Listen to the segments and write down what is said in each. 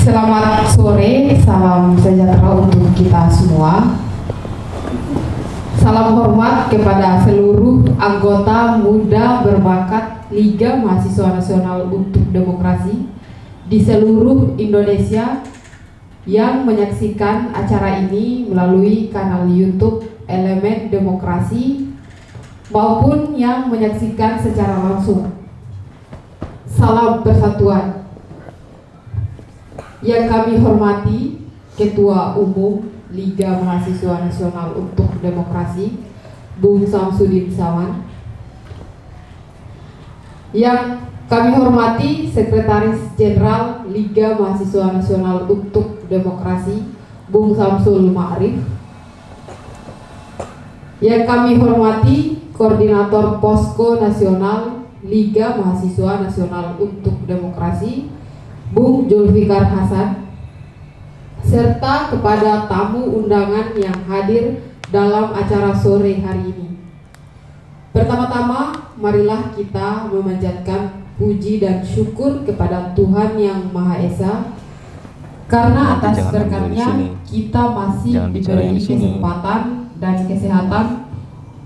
Selamat sore, salam sejahtera untuk kita semua. Salam hormat kepada seluruh anggota muda berbakat Liga Mahasiswa Nasional untuk Demokrasi di seluruh Indonesia yang menyaksikan acara ini melalui kanal YouTube Elemen Demokrasi maupun yang menyaksikan secara langsung. Salam persatuan. Yang kami hormati Ketua Umum Liga Mahasiswa Nasional untuk Demokrasi, Bung Samsudin Saman. Yang kami hormati Sekretaris Jenderal Liga Mahasiswa Nasional untuk Demokrasi, Bung Samsul Ma'arif. Yang kami hormati Koordinator Posko Nasional Liga Mahasiswa Nasional untuk Demokrasi, Bung Zulfikar Hasan, serta kepada tamu undangan yang hadir dalam acara sore hari ini. Pertama-tama, marilah kita memanjatkan puji dan syukur kepada Tuhan Yang Maha Esa, karena atas berkatnya kita masih diberi kesempatan dan kesehatan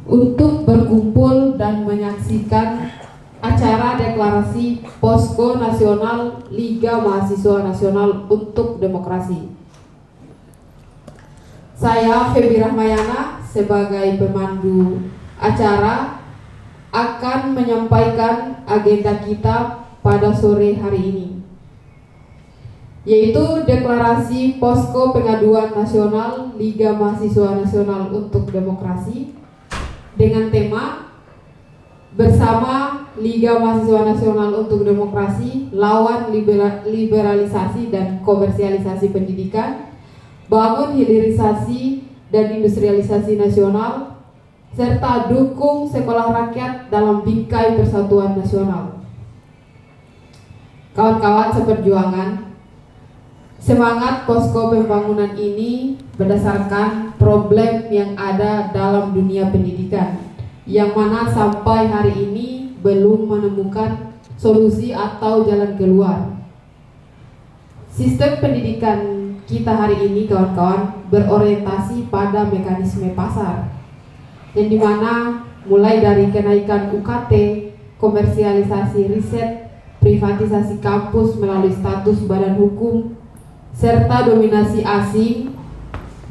untuk berkumpul dan menyaksikan acara deklarasi Posko Nasional Liga Mahasiswa Nasional untuk Demokrasi. Saya Febi Rahmayana sebagai pemandu acara akan menyampaikan agenda kita pada sore hari ini, yaitu deklarasi Posko Pengaduan Nasional Liga Mahasiswa Nasional untuk Demokrasi dengan tema Bersama Liga Mahasiswa Nasional untuk Demokrasi, lawan liberalisasi dan komersialisasi pendidikan, bangun hilirisasi dan industrialisasi nasional, serta dukung sekolah rakyat dalam bingkai persatuan nasional. Kawan-kawan seperjuangan, semangat posko pembangunan ini berdasarkan problem yang ada dalam dunia pendidikan, yang mana sampai hari ini belum menemukan solusi atau jalan keluar. Sistem pendidikan kita hari ini, kawan-kawan, berorientasi pada mekanisme pasar, yang dimana mulai dari kenaikan UKT, komersialisasi riset, privatisasi kampus melalui status badan hukum, serta dominasi asing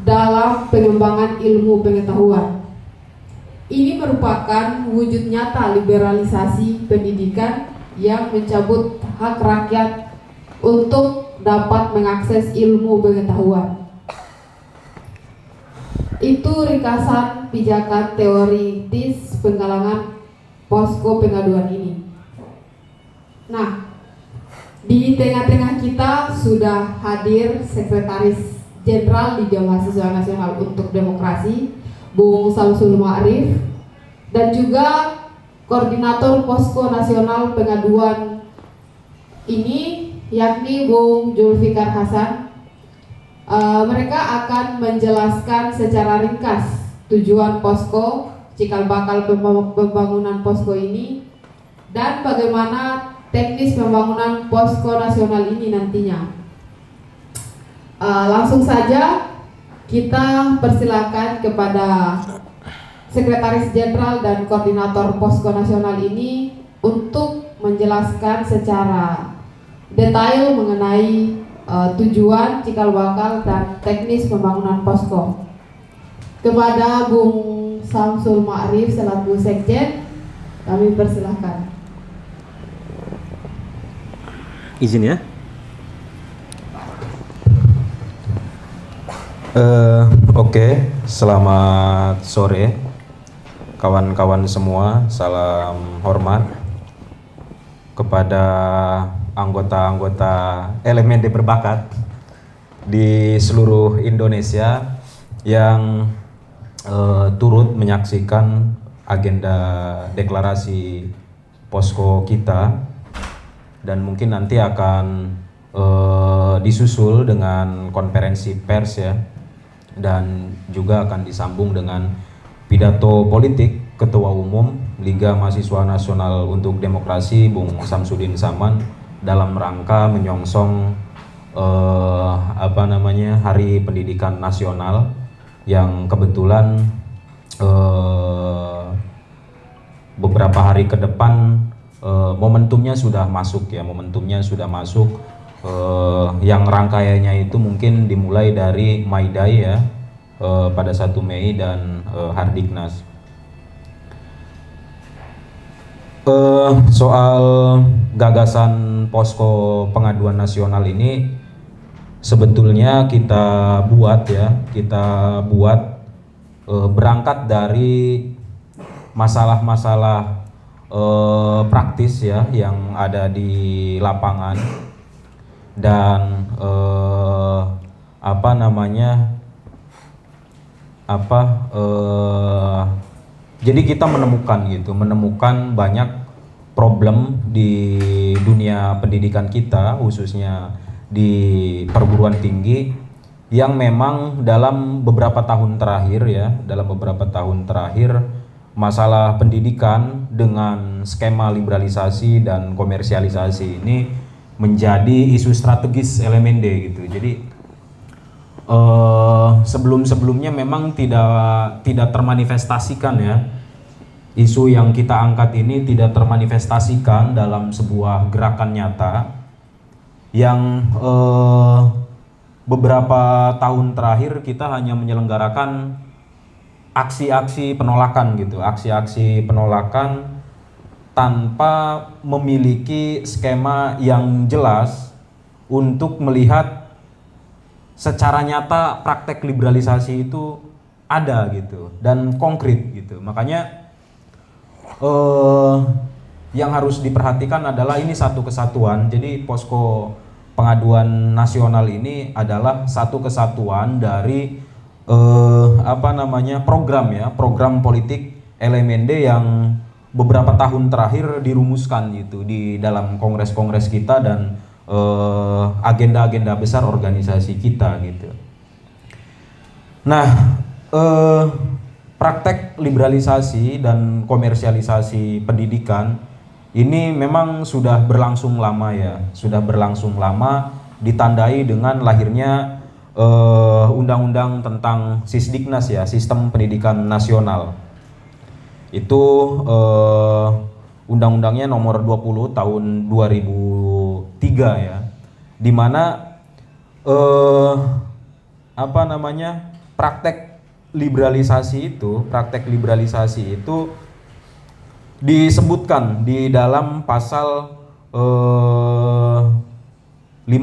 dalam pengembangan ilmu pengetahuan. Ini merupakan wujud nyata liberalisasi pendidikan yang mencabut hak rakyat untuk dapat mengakses ilmu pengetahuan. Itu ringkasan pijakan teoritis penggalangan posko pengaduan ini. Nah, di tengah-tengah kita sudah hadir Sekretaris Jenderal Liga Mahasiswa Nasional untuk Demokrasi, Bung Samsul Ma'arif, dan juga Koordinator Posko Nasional Pengaduan ini, yakni Bung Zulfikar Hasan. Mereka akan menjelaskan secara ringkas tujuan posko, cikal bakal pembangunan posko ini, dan bagaimana teknis pembangunan posko nasional ini nantinya. Langsung saja kita persilakan kepada Sekretaris Jenderal dan Koordinator Posko Nasional ini untuk menjelaskan secara detail mengenai tujuan, cikal bakal, dan teknis pembangunan posko. Kepada Bung Samsul Ma'arif selaku Sekjen, kami persilahkan. Izin ya. Oke, selamat sore kawan-kawan semua. Salam hormat kepada anggota-anggota elemen berbakat di seluruh Indonesia yang turut menyaksikan agenda deklarasi posko kita, dan mungkin nanti akan disusul dengan konferensi pers ya, dan juga akan disambung dengan pidato politik Ketua Umum Liga Mahasiswa Nasional untuk Demokrasi, Bung Samsudin Saman, dalam rangka menyongsong Hari Pendidikan Nasional yang kebetulan beberapa hari ke depan momentumnya sudah masuk. Yang rangkaiannya itu mungkin dimulai dari May Day ya, pada 1 Mei dan Hardiknas. Soal gagasan posko pengaduan nasional ini sebetulnya kita buat berangkat dari masalah-masalah praktis ya yang ada di lapangan, dan jadi kita menemukan banyak problem di dunia pendidikan kita, khususnya di perguruan tinggi, yang memang dalam beberapa tahun terakhir masalah pendidikan dengan skema liberalisasi dan komersialisasi ini menjadi isu strategis LMND gitu. Jadi sebelum-sebelumnya memang tidak termanifestasikan ya. Isu yang kita angkat ini tidak termanifestasikan dalam sebuah gerakan nyata yang beberapa tahun terakhir kita hanya menyelenggarakan aksi-aksi penolakan tanpa memiliki skema yang jelas untuk melihat secara nyata praktek liberalisasi itu ada gitu dan konkret gitu. Makanya yang harus diperhatikan adalah ini satu kesatuan. Jadi posko pengaduan nasional ini adalah satu kesatuan dari program politik LMND yang beberapa tahun terakhir dirumuskan gitu di dalam kongres-kongres kita dan agenda-agenda besar organisasi kita gitu. Nah, praktek liberalisasi dan komersialisasi pendidikan ini memang sudah berlangsung lama ditandai dengan lahirnya undang-undang tentang Sisdiknas ya, Sistem Pendidikan Nasional. Itu undang-undangnya nomor 20 tahun 2003 ya, di mana praktek liberalisasi itu disebutkan di dalam pasal 50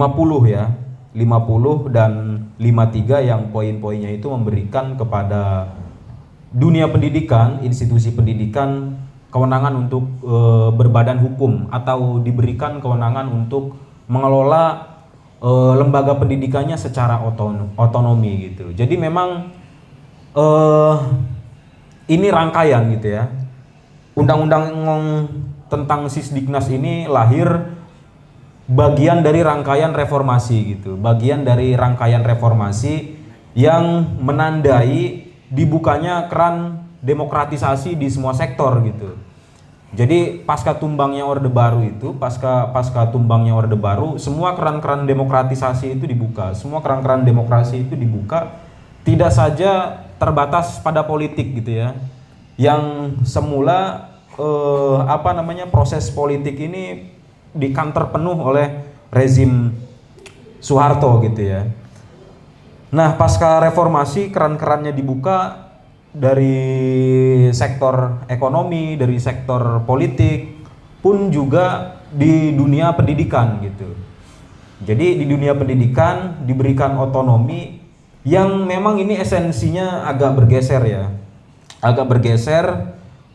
dan 53 yang poin-poinnya itu memberikan kepada dunia pendidikan, institusi pendidikan kewenangan untuk berbadan hukum atau diberikan kewenangan untuk mengelola lembaga pendidikannya secara otonomi gitu. Jadi memang ini rangkaian gitu ya. Undang-undang tentang Sisdiknas ini lahir bagian dari rangkaian reformasi gitu. Bagian dari rangkaian reformasi yang menandai dibukanya keran demokratisasi di semua sektor gitu. Jadi pasca tumbangnya Orde Baru, semua keran-keran demokratisasi itu dibuka. Semua keran-keran demokrasi itu dibuka, tidak saja terbatas pada politik gitu ya. Yang semula proses politik ini dikanter penuh oleh rezim Soeharto gitu ya. Nah, pasca reformasi keran-kerannya dibuka dari sektor ekonomi, dari sektor politik, pun juga di dunia pendidikan gitu. Jadi di dunia pendidikan diberikan otonomi yang memang ini esensinya agak bergeser ya.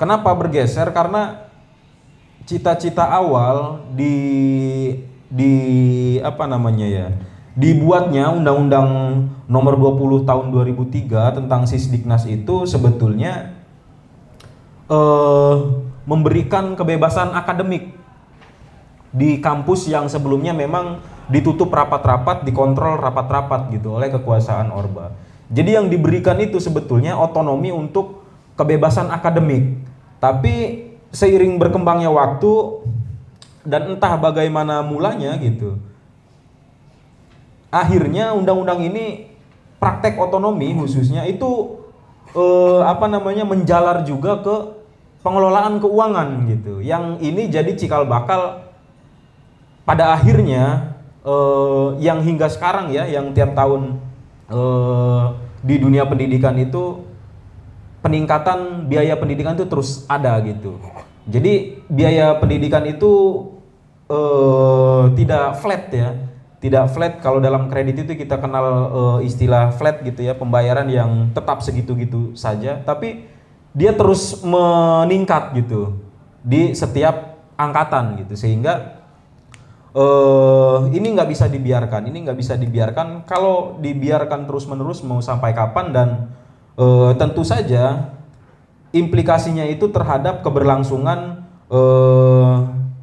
Kenapa bergeser? Karena cita-cita awal dibuatnya Undang-Undang Nomor 20 Tahun 2003 tentang Sisdiknas itu sebetulnya memberikan kebebasan akademik di kampus yang sebelumnya memang ditutup rapat-rapat, dikontrol rapat-rapat gitu oleh kekuasaan Orba. Jadi yang diberikan itu sebetulnya otonomi untuk kebebasan akademik. Tapi seiring berkembangnya waktu dan entah bagaimana mulanya gitu, akhirnya undang-undang ini praktek otonomi khususnya itu menjalar juga ke pengelolaan keuangan gitu. Yang ini jadi cikal bakal pada akhirnya yang hingga sekarang ya, yang tiap tahun di dunia pendidikan itu peningkatan biaya pendidikan itu terus ada gitu. Jadi biaya pendidikan itu tidak flat ya, tidak flat. Kalau dalam kredit itu kita kenal istilah flat gitu ya, pembayaran yang tetap segitu-gitu saja, tapi dia terus meningkat gitu di setiap angkatan gitu, sehingga ini nggak bisa dibiarkan. Kalau dibiarkan terus-menerus mau sampai kapan, dan tentu saja implikasinya itu terhadap keberlangsungan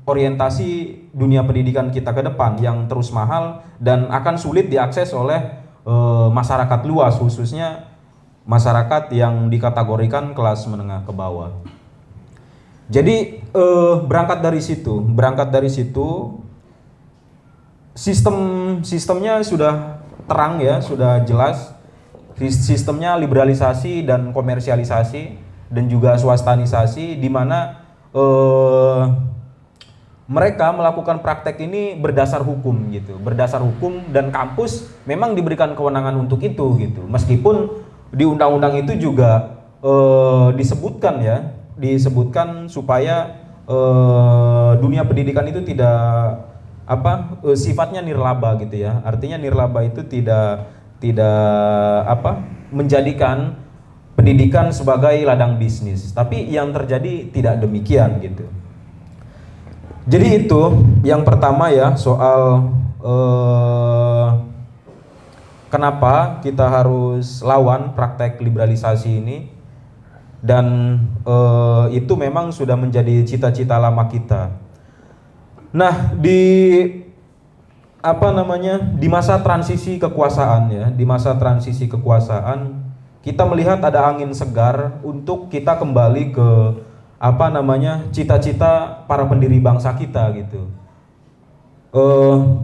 orientasi dunia pendidikan kita ke depan yang terus mahal dan akan sulit diakses oleh masyarakat luas, khususnya masyarakat yang dikategorikan kelas menengah ke bawah. Jadi berangkat dari situ sistemnya sudah terang ya, sudah jelas. Sistemnya liberalisasi dan komersialisasi dan juga swastanisasi, di mana mereka melakukan praktek ini berdasar hukum gitu, berdasar hukum, dan kampus memang diberikan kewenangan untuk itu gitu. Meskipun di undang-undang itu juga disebutkan supaya dunia pendidikan itu tidak sifatnya nirlaba gitu ya. Artinya nirlaba itu tidak menjadikan pendidikan sebagai ladang bisnis. Tapi yang terjadi tidak demikian gitu. Jadi itu yang pertama ya, soal kenapa kita harus lawan praktek liberalisasi ini, dan itu memang sudah menjadi cita-cita lama kita. Nah, di masa transisi kekuasaan ya, di masa transisi kekuasaan kita melihat ada angin segar untuk kita kembali ke cita-cita para pendiri bangsa kita gitu.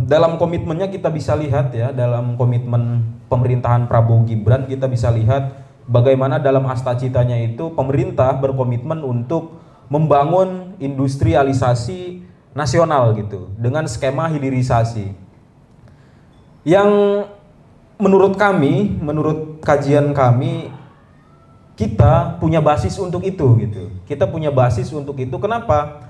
Dalam komitmennya kita bisa lihat ya, dalam komitmen pemerintahan Prabowo Gibran kita bisa lihat bagaimana dalam astacitanya itu pemerintah berkomitmen untuk membangun industrialisasi nasional gitu dengan skema hilirisasi yang menurut kajian kami kita punya basis untuk itu gitu. Kita punya basis untuk itu. Kenapa?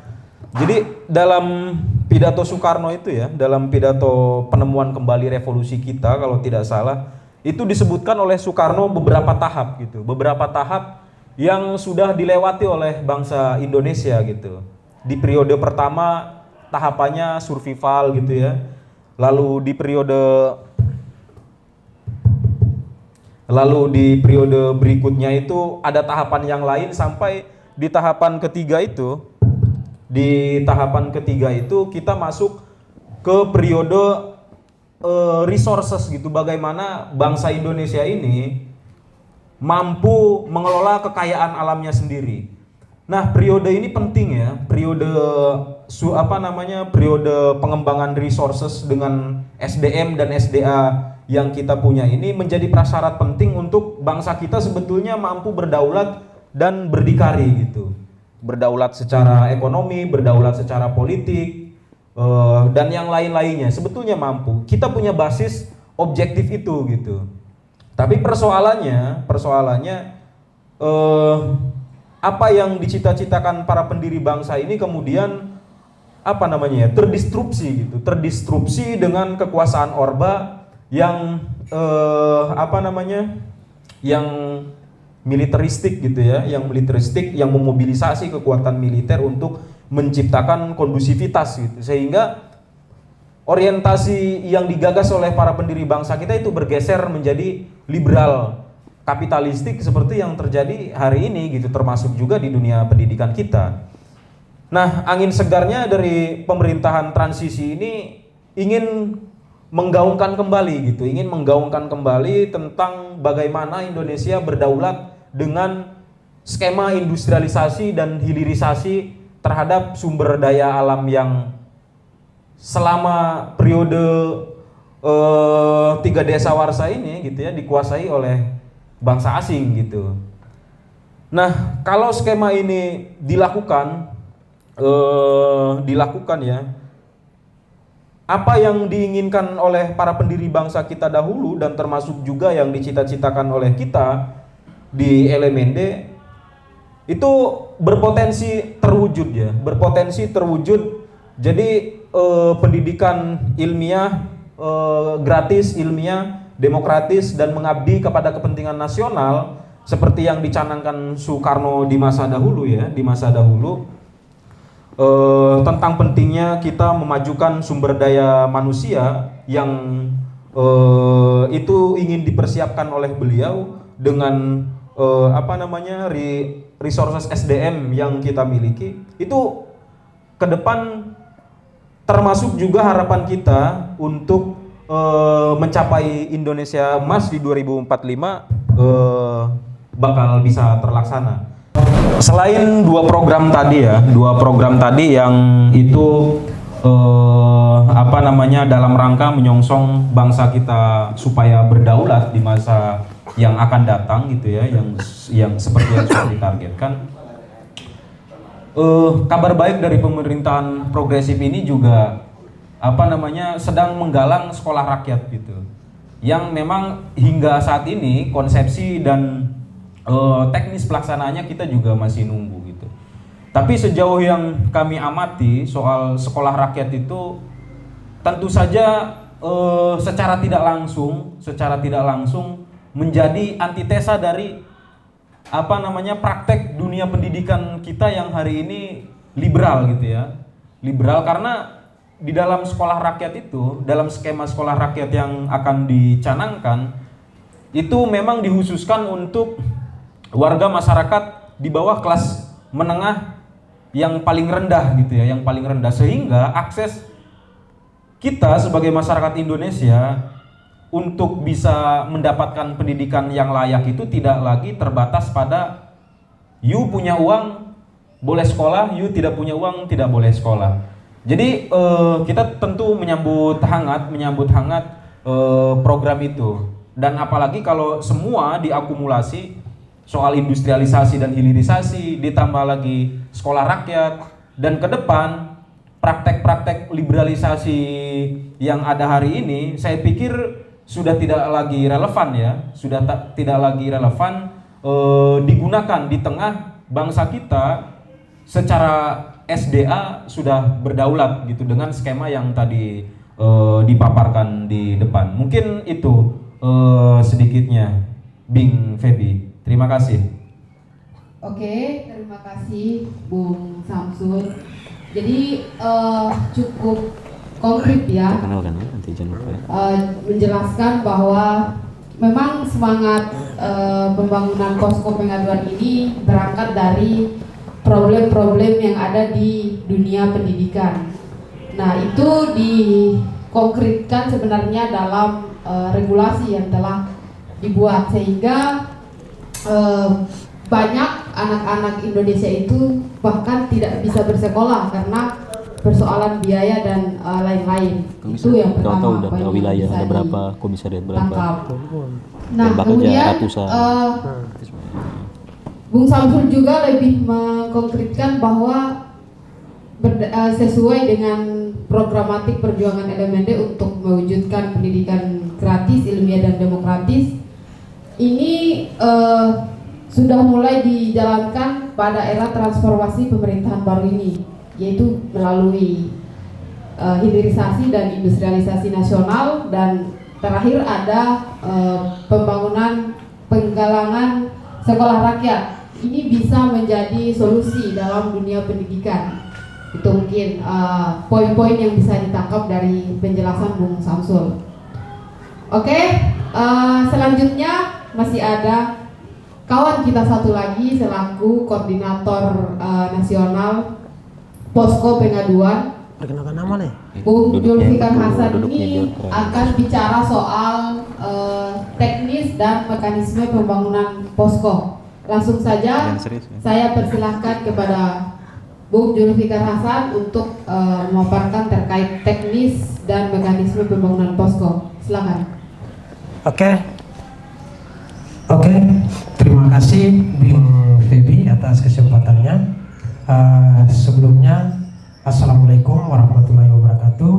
Jadi dalam pidato Soekarno itu ya, dalam pidato penemuan kembali revolusi kita kalau tidak salah, itu disebutkan oleh Soekarno beberapa tahap gitu. Beberapa tahap yang sudah dilewati oleh bangsa Indonesia gitu. Di periode pertama tahapannya survival gitu ya. Lalu di periode berikutnya itu ada tahapan yang lain, sampai di tahapan ketiga itu kita masuk ke periode resources gitu. Bagaimana bangsa Indonesia ini mampu mengelola kekayaan alamnya sendiri. Nah, periode ini penting ya, periode pengembangan resources dengan SDM dan SDA yang kita punya ini menjadi prasyarat penting untuk bangsa kita sebetulnya mampu berdaulat dan berdikari gitu. Berdaulat secara ekonomi, berdaulat secara politik, dan yang lain-lainnya sebetulnya mampu. Kita punya basis objektif itu gitu. Tapi persoalannya apa yang dicita-citakan para pendiri bangsa ini kemudian terdistrupsi dengan kekuasaan Orba yang yang militeristik gitu ya, yang memobilisasi kekuatan militer untuk menciptakan kondusivitas gitu, sehingga orientasi yang digagas oleh para pendiri bangsa kita itu bergeser menjadi liberal kapitalistik seperti yang terjadi hari ini gitu, termasuk juga di dunia pendidikan kita. Nah, angin segarnya dari pemerintahan transisi ini ingin menggaungkan kembali tentang bagaimana Indonesia berdaulat dengan skema industrialisasi dan hilirisasi terhadap sumber daya alam yang selama periode 3 dasawarsa ini gitu ya dikuasai oleh bangsa asing gitu. Nah, kalau skema ini dilakukan ya, apa yang diinginkan oleh para pendiri bangsa kita dahulu dan termasuk juga yang dicita-citakan oleh kita di LMND itu berpotensi terwujud ya, berpotensi terwujud. Jadi pendidikan ilmiah gratis, ilmiah, demokratis dan mengabdi kepada kepentingan nasional seperti yang dicanangkan Soekarno di masa dahulu ya, di masa dahulu. Tentang pentingnya kita memajukan sumber daya manusia yang itu ingin dipersiapkan oleh beliau dengan resources SDM yang kita miliki. Itu ke depan termasuk juga harapan kita untuk mencapai Indonesia Emas di 2045 bakal bisa terlaksana. Selain dua program tadi yang itu dalam rangka menyongsong bangsa kita supaya berdaulat di masa yang akan datang gitu ya, yang seperti yang sudah ditargetkan. Kabar baik dari pemerintahan progresif ini juga sedang menggalang sekolah rakyat gitu, yang memang hingga saat ini konsepsi dan teknis pelaksanaannya kita juga masih nunggu gitu. Tapi sejauh yang kami amati soal sekolah rakyat itu tentu saja secara tidak langsung menjadi antitesa dari praktek dunia pendidikan kita yang hari ini liberal gitu ya. Liberal karena di dalam sekolah rakyat itu, dalam skema sekolah rakyat yang akan dicanangkan itu memang dikhususkan untuk warga masyarakat di bawah kelas menengah yang paling rendah gitu ya, yang paling rendah, sehingga akses kita sebagai masyarakat Indonesia untuk bisa mendapatkan pendidikan yang layak itu tidak lagi terbatas pada you punya uang boleh sekolah, you tidak punya uang tidak boleh sekolah. Jadi kita tentu menyambut hangat program itu, dan apalagi kalau semua diakumulasi soal industrialisasi dan hilirisasi, ditambah lagi sekolah rakyat, dan ke depan praktek-praktek liberalisasi yang ada hari ini, saya pikir sudah tidak lagi relevan ya, digunakan di tengah bangsa kita secara SDA sudah berdaulat gitu dengan skema yang tadi dipaparkan di depan. Mungkin itu sedikitnya, Bing Feby. Terima kasih. Oke, terima kasih Bung Samsul. Jadi cukup konkret ya, menjelaskan bahwa memang semangat pembangunan posko pengaduan ini berangkat dari problem-problem yang ada di dunia pendidikan. Nah, itu dikonkretkan sebenarnya dalam regulasi yang telah dibuat, sehingga banyak anak-anak Indonesia itu bahkan tidak bisa bersekolah karena persoalan biaya dan lain-lain. Itu yang pertama. Udah wilayah ada berapa, komisariat berapa. Nah, kemudian Bung Samsul juga lebih mengkonkretkan bahwa sesuai dengan programatik perjuangan LMND untuk mewujudkan pendidikan gratis, ilmiah dan demokratis, ini sudah mulai dijalankan pada era transformasi pemerintahan baru ini, yaitu melalui hilirisasi dan industrialisasi nasional, dan terakhir ada penggalangan sekolah rakyat. Ini bisa menjadi solusi dalam dunia pendidikan. Itu mungkin poin-poin yang bisa ditangkap dari penjelasan Bung Samsul. Oke, selanjutnya masih ada kawan kita satu lagi selaku koordinator nasional posko pengaduan. Perkenalkan nama nih. Bung Julfikar Hasan ini akan bicara soal teknis dan mekanisme pembangunan posko. Langsung saja saya persilahkan kepada Bung Julfikar Hasan untuk memaparkan terkait teknis dan mekanisme pembangunan posko. Silakan. Oke, terima kasih Bung Febi atas kesempatannya. Sebelumnya, Assalamualaikum warahmatullahi wabarakatuh.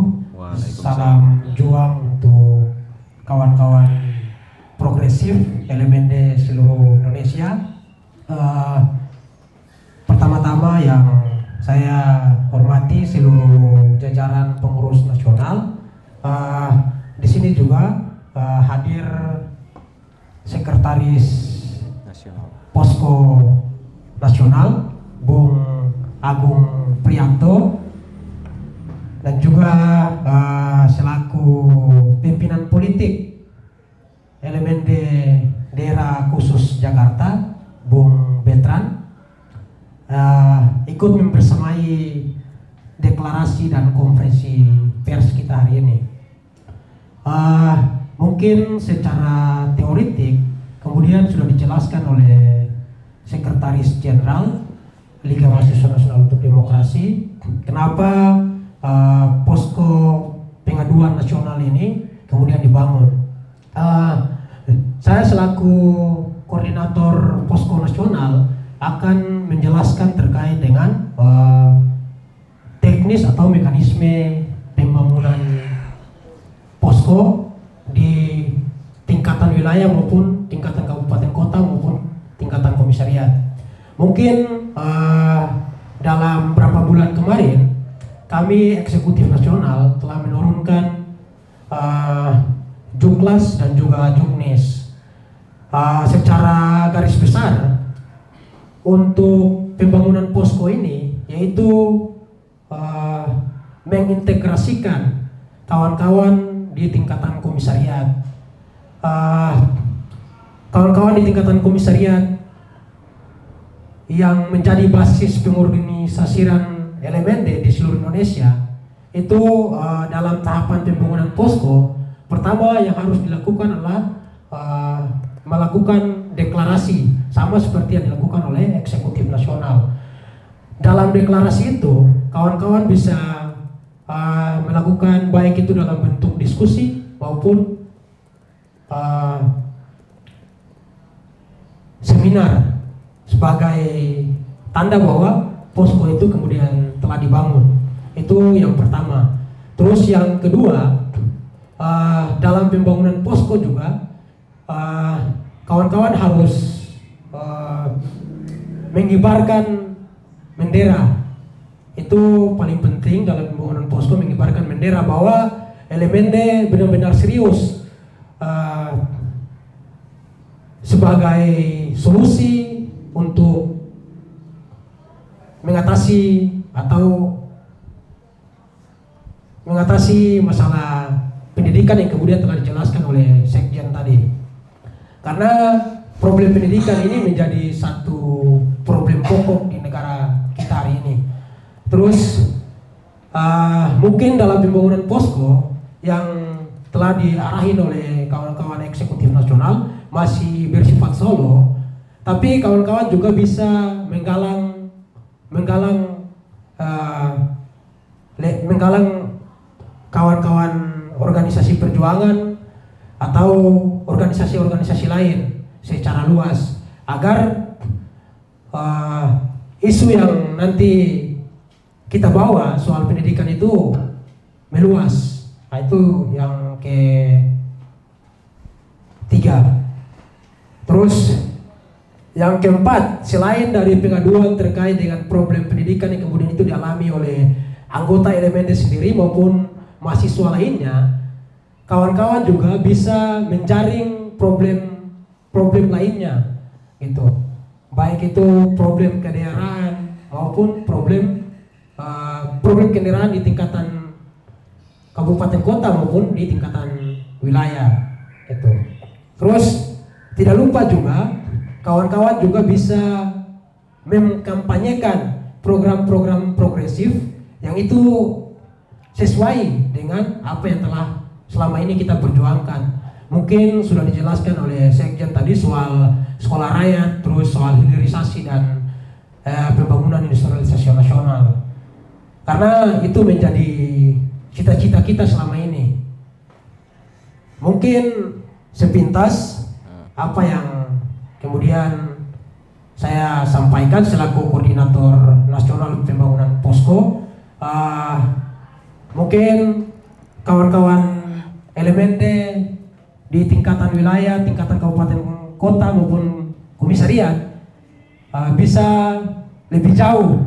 Salam juang untuk kawan-kawan progresif LMND seluruh Indonesia. Pertama-tama yang saya hormati seluruh jajaran pengurus nasional. Di sini juga hadir Sekretaris Posko Nasional Bung Agung Prianto, dan juga selaku pimpinan politik LMND Daerah Khusus Jakarta Bung Betran, ikut membersamai deklarasi dan konferensi pers kita hari ini. Mungkin secara teoritik kemudian sudah dijelaskan oleh Sekretaris Jenderal Liga Mahasiswa Nasional untuk Demokrasi kenapa posko pengaduan nasional ini kemudian dibangun. Saya selaku koordinator posko nasional akan menjelaskan terkait dengan teknis atau mekanisme pembangunan posko di tingkatan wilayah maupun tingkatan kabupaten kota maupun tingkatan komisariat. Mungkin dalam beberapa bulan kemarin kami eksekutif nasional telah menurunkan Juklas dan juga Juknis. Secara garis besar untuk pembangunan posko ini yaitu mengintegrasikan kawan-kawan di tingkatan komisariat. Kawan-kawan di tingkatan komisariat yang menjadi basis pengorganisasian LMND di seluruh Indonesia itu dalam tahapan pembangunan posko, pertama yang harus dilakukan adalah melakukan deklarasi sama seperti yang dilakukan oleh eksekutif nasional. Dalam deklarasi itu kawan-kawan bisa melakukan baik itu dalam bentuk diskusi maupun seminar sebagai tanda bahwa posko itu kemudian telah dibangun. Itu yang pertama. Terus yang kedua, dalam pembangunan posko juga kawan-kawan harus mengibarkan bendera. Itu paling penting dalam pembangunan posko, mengibarkan bendera bahwa LMND benar-benar serius sebagai solusi untuk mengatasi masalah pendidikan yang kemudian telah dijelaskan oleh Sekjen tadi. Karena problem pendidikan ini menjadi satu problem pokok di negara kita hari ini. Terus mungkin dalam pembangunan posko yang telah diarahin oleh kawan-kawan eksekutif nasional masih bersifat solo, tapi kawan-kawan juga bisa menggalang kawan-kawan organisasi perjuangan atau organisasi-organisasi lain secara luas agar isu yang nanti kita bawa soal pendidikan itu meluas. Nah, itu yang ketiga. Terus yang keempat, selain dari pengaduan terkait dengan problem pendidikan yang kemudian itu dialami oleh anggota LMND sendiri maupun mahasiswa lainnya, kawan-kawan juga bisa menjaring problem lainnya gitu. Baik itu problem kedaerahan maupun problem kendaraan di tingkatan kabupaten kota maupun di tingkatan wilayah gitu. Terus tidak lupa juga kawan-kawan juga bisa mengkampanyekan program-program progresif yang itu sesuai dengan apa yang telah selama ini kita perjuangkan. Mungkin sudah dijelaskan oleh Sekjen tadi soal sekolah rakyat, terus soal hilirisasi dan pembangunan industrialisasi nasional. Karena itu menjadi cita-cita kita selama ini. Mungkin sepintas apa yang kemudian saya sampaikan selaku koordinator nasional pembangunan posko, mungkin kawan-kawan LMND di tingkatan wilayah, tingkatan kabupaten kota maupun komisariat bisa lebih jauh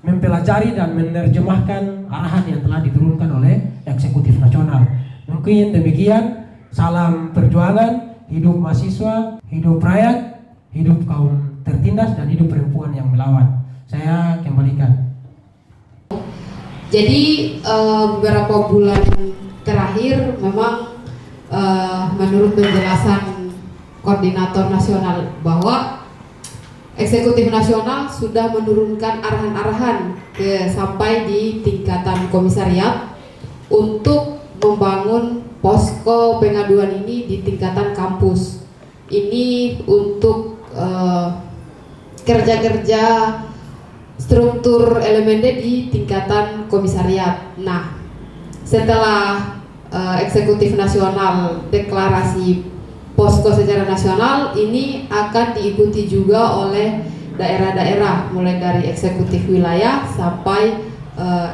mempelajari dan menerjemahkan arahan yang telah diturunkan oleh eksekutif nasional. Mungkin demikian, salam perjuangan, hidup mahasiswa, hidup rakyat, hidup kaum tertindas, dan hidup perempuan yang melawan. Saya kembalikan. Jadi beberapa bulan terakhir memang menurut penjelasan koordinator nasional bahwa eksekutif nasional sudah menurunkan arahan-arahan sampai di tingkatan komisariat untuk membangun posko pengaduan ini di tingkatan kampus. Ini untuk kerja-kerja struktur LMND di tingkatan komisariat. Nah, setelah eksekutif nasional deklarasi posko secara nasional, ini akan diikuti juga oleh daerah-daerah, mulai dari eksekutif wilayah sampai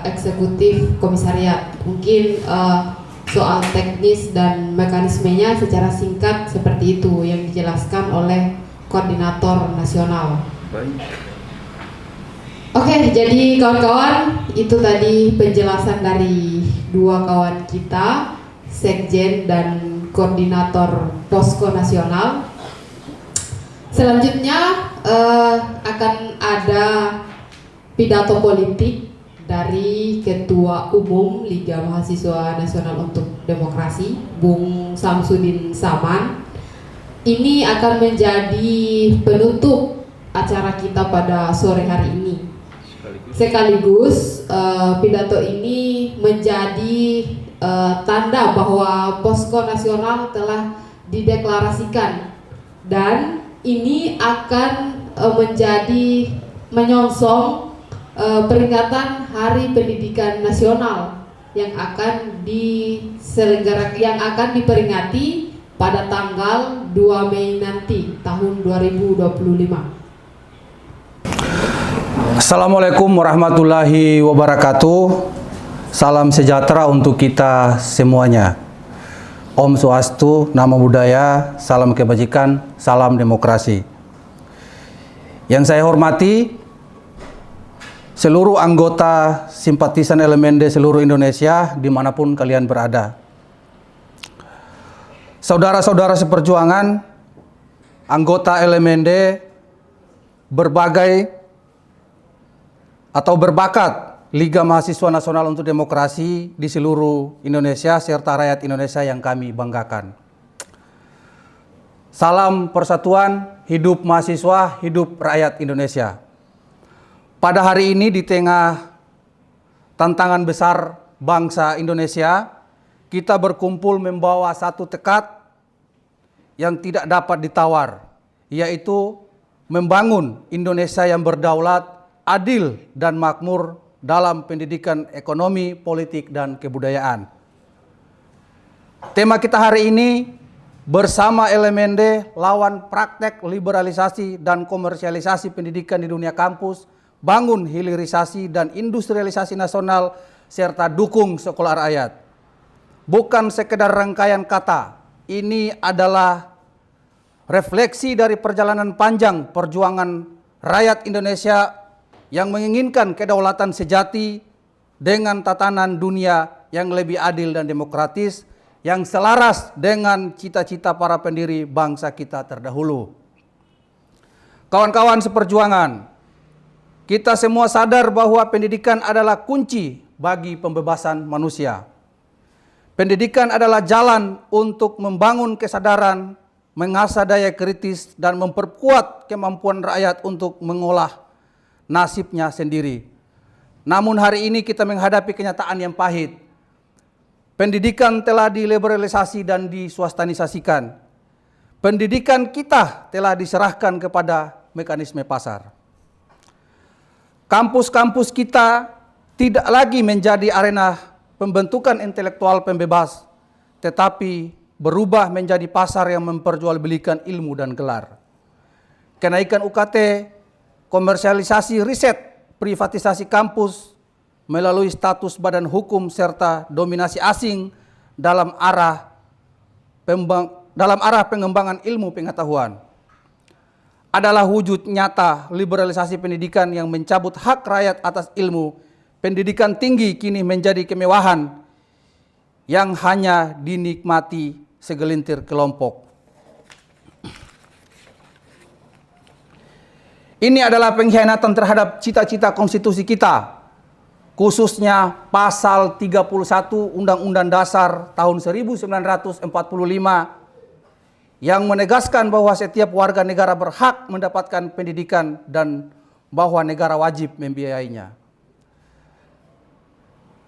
eksekutif komisariat. Mungkin soal teknis dan mekanismenya secara singkat seperti itu yang dijelaskan oleh koordinator nasional. Oke, jadi kawan-kawan, itu tadi penjelasan dari dua kawan kita, Sekjen dan Koordinator Posko Nasional. Selanjutnya akan ada pidato politik dari Ketua Umum Liga Mahasiswa Nasional untuk Demokrasi, Bung Samsudin Saman. Ini akan menjadi penutup acara kita pada sore hari ini. Sekaligus pidato ini menjadi tanda bahwa posko nasional telah dideklarasikan, dan ini akan menjadi menyongsong peringatan Hari Pendidikan Nasional yang akan diperingati pada tanggal 2 Mei nanti tahun 2025. Assalamualaikum warahmatullahi wabarakatuh. Salam sejahtera untuk kita semuanya. Om Swastiastu, Namo Buddhaya, salam kebajikan, salam demokrasi. Yang saya hormati seluruh anggota simpatisan LMND seluruh Indonesia dimanapun kalian berada. Saudara-saudara seperjuangan, anggota LMND berbakat Liga Mahasiswa Nasional untuk Demokrasi di seluruh Indonesia serta rakyat Indonesia yang kami banggakan. Salam persatuan, hidup mahasiswa, hidup rakyat Indonesia. Pada hari ini di tengah tantangan besar bangsa Indonesia, kita berkumpul membawa satu tekad yang tidak dapat ditawar, yaitu membangun Indonesia yang berdaulat, adil dan makmur dalam pendidikan, ekonomi, politik, dan kebudayaan. Tema kita hari ini bersama LMND lawan praktek liberalisasi dan komersialisasi pendidikan di dunia kampus, bangun hilirisasi dan industrialisasi nasional, serta dukung sekolah rakyat. Bukan sekedar rangkaian kata, ini adalah refleksi dari perjalanan panjang perjuangan rakyat Indonesia yang menginginkan kedaulatan sejati dengan tatanan dunia yang lebih adil dan demokratis, yang selaras dengan cita-cita para pendiri bangsa kita terdahulu. Kawan-kawan seperjuangan, kita semua sadar bahwa pendidikan adalah kunci bagi pembebasan manusia. Pendidikan adalah jalan untuk membangun kesadaran, mengasah daya kritis, dan memperkuat kemampuan rakyat untuk mengolah nasibnya sendiri. Namun hari ini kita menghadapi kenyataan yang pahit. Pendidikan telah diliberalisasi dan diswastanisasikan. Pendidikan kita telah diserahkan kepada mekanisme pasar. Kampus-kampus kita tidak lagi menjadi arena pembentukan intelektual pembebas, tetapi berubah menjadi pasar yang memperjualbelikan ilmu dan gelar. Kenaikan UKT, komersialisasi riset, privatisasi kampus melalui status badan hukum serta dominasi asing dalam arah pengembangan ilmu pengetahuan adalah wujud nyata liberalisasi pendidikan yang mencabut hak rakyat atas ilmu. Pendidikan tinggi kini menjadi kemewahan yang hanya dinikmati segelintir kelompok. Ini adalah pengkhianatan terhadap cita-cita konstitusi kita, khususnya pasal 31 Undang-Undang Dasar tahun 1945 yang menegaskan bahwa setiap warga negara berhak mendapatkan pendidikan dan bahwa negara wajib membiayainya.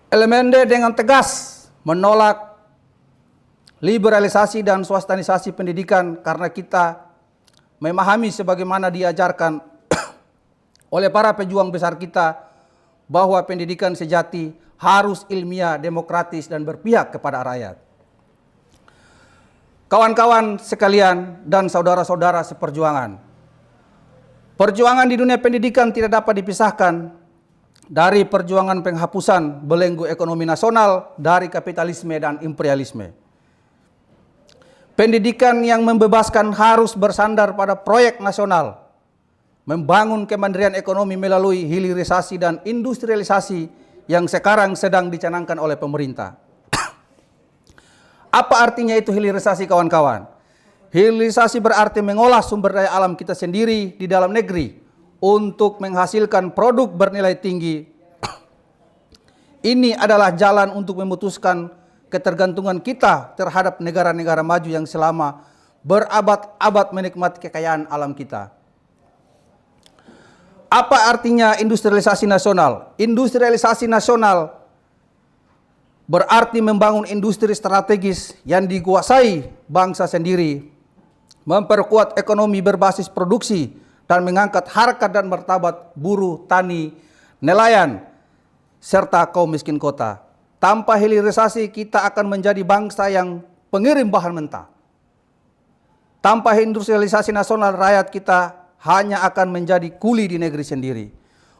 LMND dengan tegas menolak liberalisasi dan swastanisasi pendidikan karena kita memahami sebagaimana diajarkan oleh para pejuang besar kita bahwa pendidikan sejati harus ilmiah, demokratis, dan berpihak kepada rakyat. Kawan-kawan sekalian dan saudara-saudara seperjuangan, perjuangan di dunia pendidikan tidak dapat dipisahkan dari perjuangan penghapusan belenggu ekonomi nasional dari kapitalisme dan imperialisme. Pendidikan yang membebaskan harus bersandar pada proyek nasional, membangun kemandirian ekonomi melalui hilirisasi dan industrialisasi yang sekarang sedang dicanangkan oleh pemerintah. Apa artinya itu hilirisasi, kawan-kawan? Hilirisasi berarti mengolah sumber daya alam kita sendiri di dalam negeri untuk menghasilkan produk bernilai tinggi. Ini adalah jalan untuk memutuskan ketergantungan kita terhadap negara-negara maju yang selama berabad-abad menikmati kekayaan alam kita. Apa artinya industrialisasi nasional? Industrialisasi nasional berarti membangun industri strategis yang dikuasai bangsa sendiri, memperkuat ekonomi berbasis produksi, dan mengangkat harkat dan martabat buruh, tani, nelayan, serta kaum miskin kota. Tanpa hilirisasi kita akan menjadi bangsa yang pengirim bahan mentah. Tanpa industrialisasi nasional, rakyat kita hanya akan menjadi kuli di negeri sendiri.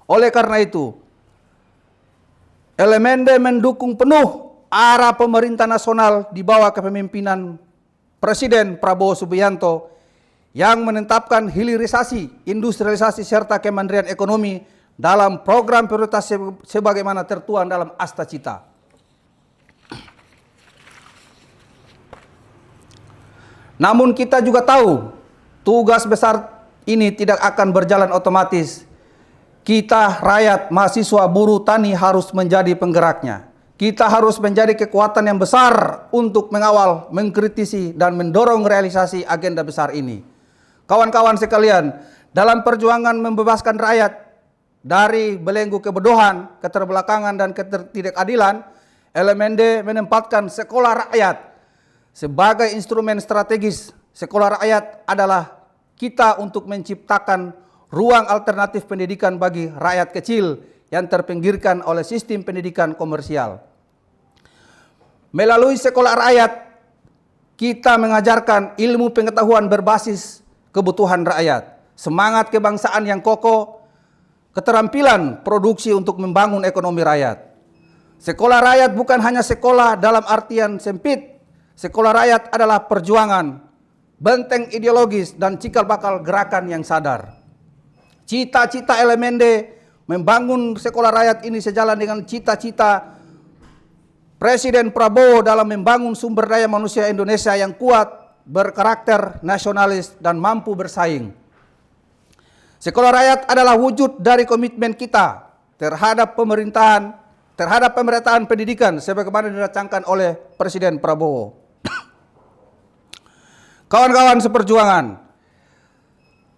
Oleh karena itu, LMND mendukung penuh arah pemerintah nasional di bawah kepemimpinan Presiden Prabowo Subianto yang menetapkan hilirisasi, industrialisasi, serta kemandirian ekonomi dalam program prioritas sebagaimana tertuang dalam Asta Cita. Namun kita juga tahu tugas besar ini tidak akan berjalan otomatis. Kita rakyat, mahasiswa, buruh, tani harus menjadi penggeraknya. Kita harus menjadi kekuatan yang besar untuk mengawal, mengkritisi, dan mendorong realisasi agenda besar ini. Kawan-kawan sekalian, dalam perjuangan membebaskan rakyat dari belenggu kebodohan, keterbelakangan, dan ketidakadilan, LMND menempatkan sekolah rakyat sebagai instrumen strategis. Sekolah rakyat adalah kita untuk menciptakan ruang alternatif pendidikan bagi rakyat kecil yang terpinggirkan oleh sistem pendidikan komersial. Melalui sekolah rakyat, kita mengajarkan ilmu pengetahuan berbasis kebutuhan rakyat, semangat kebangsaan yang kokoh, keterampilan produksi untuk membangun ekonomi rakyat. Sekolah rakyat bukan hanya sekolah dalam artian sempit. Sekolah rakyat adalah perjuangan, benteng ideologis, dan cikal bakal gerakan yang sadar. Cita-cita LMND membangun sekolah rakyat ini sejalan dengan cita-cita Presiden Prabowo dalam membangun sumber daya manusia Indonesia yang kuat, berkarakter nasionalis, dan mampu bersaing. Sekolah rakyat adalah wujud dari komitmen kita terhadap pemerataan pendidikan sebagaimana dirancangkan oleh Presiden Prabowo. Kawan-kawan seperjuangan,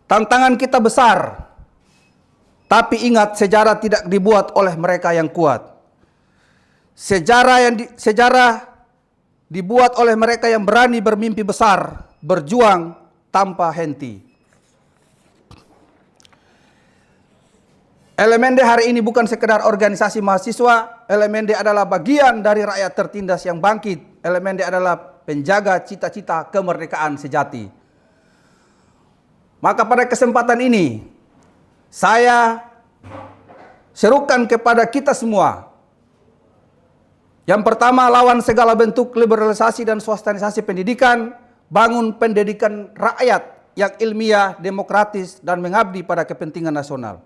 tantangan kita besar. Tapi ingat, sejarah tidak dibuat oleh mereka yang kuat. Sejarah dibuat oleh mereka yang berani bermimpi besar, berjuang tanpa henti. LMND hari ini bukan sekedar organisasi mahasiswa, LMND adalah bagian dari rakyat tertindas yang bangkit. LMND adalah penjaga cita-cita kemerdekaan sejati. Maka pada kesempatan ini, saya serukan kepada kita semua. Yang pertama, lawan segala bentuk liberalisasi dan swastanisasi pendidikan, bangun pendidikan rakyat yang ilmiah, demokratis, dan mengabdi pada kepentingan nasional.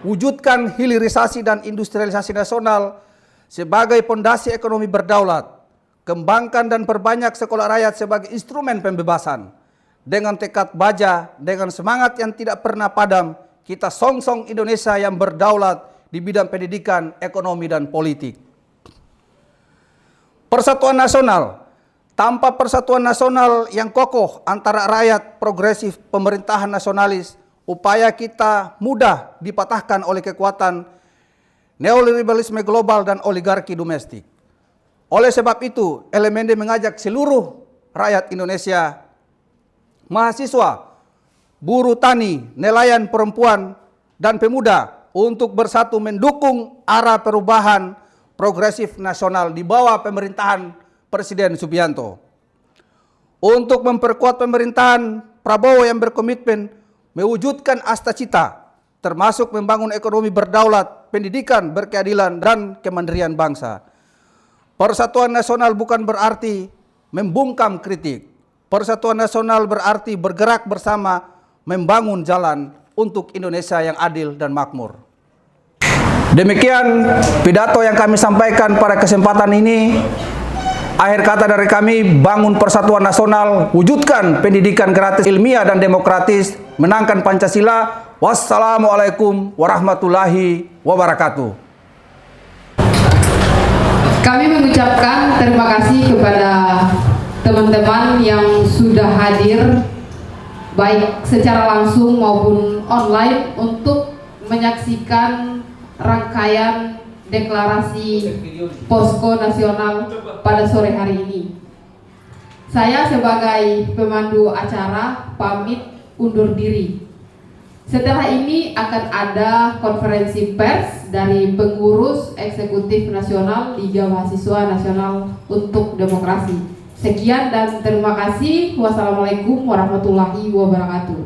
Wujudkan hilirisasi dan industrialisasi nasional sebagai fondasi ekonomi berdaulat. Kembangkan dan perbanyak sekolah rakyat sebagai instrumen pembebasan. Dengan tekad baja, dengan semangat yang tidak pernah padam, kita songsong Indonesia yang berdaulat di bidang pendidikan, ekonomi, dan politik. Persatuan nasional. Tanpa persatuan nasional yang kokoh antara rakyat progresif, pemerintahan nasionalis, upaya kita mudah dipatahkan oleh kekuatan neoliberalisme global dan oligarki domestik. Oleh sebab itu, LMND mengajak seluruh rakyat Indonesia, mahasiswa, buruh tani, nelayan perempuan, dan pemuda untuk bersatu mendukung arah perubahan progresif nasional di bawah pemerintahan Presiden Subianto. Untuk memperkuat pemerintahan Prabowo yang berkomitmen mewujudkan asta-cita, termasuk membangun ekonomi berdaulat, pendidikan berkeadilan, dan kemandirian bangsa. Persatuan nasional bukan berarti membungkam kritik. Persatuan nasional berarti bergerak bersama, membangun jalan untuk Indonesia yang adil dan makmur. Demikian pidato yang kami sampaikan pada kesempatan ini. Akhir kata dari kami, bangun persatuan nasional, wujudkan pendidikan gratis, ilmiah, dan demokratis, menangkan Pancasila. Wassalamualaikum warahmatullahi wabarakatuh. Kami mengucapkan terima kasih kepada teman-teman yang sudah hadir, baik secara langsung maupun online, untuk menyaksikan rangkaian deklarasi Posko Nasional pada sore hari ini. Saya sebagai pemandu acara pamit undur diri. Setelah ini akan ada konferensi pers dari pengurus eksekutif nasional Liga Mahasiswa Nasional untuk Demokrasi. Sekian dan terima kasih. Wassalamualaikum warahmatullahi wabarakatuh.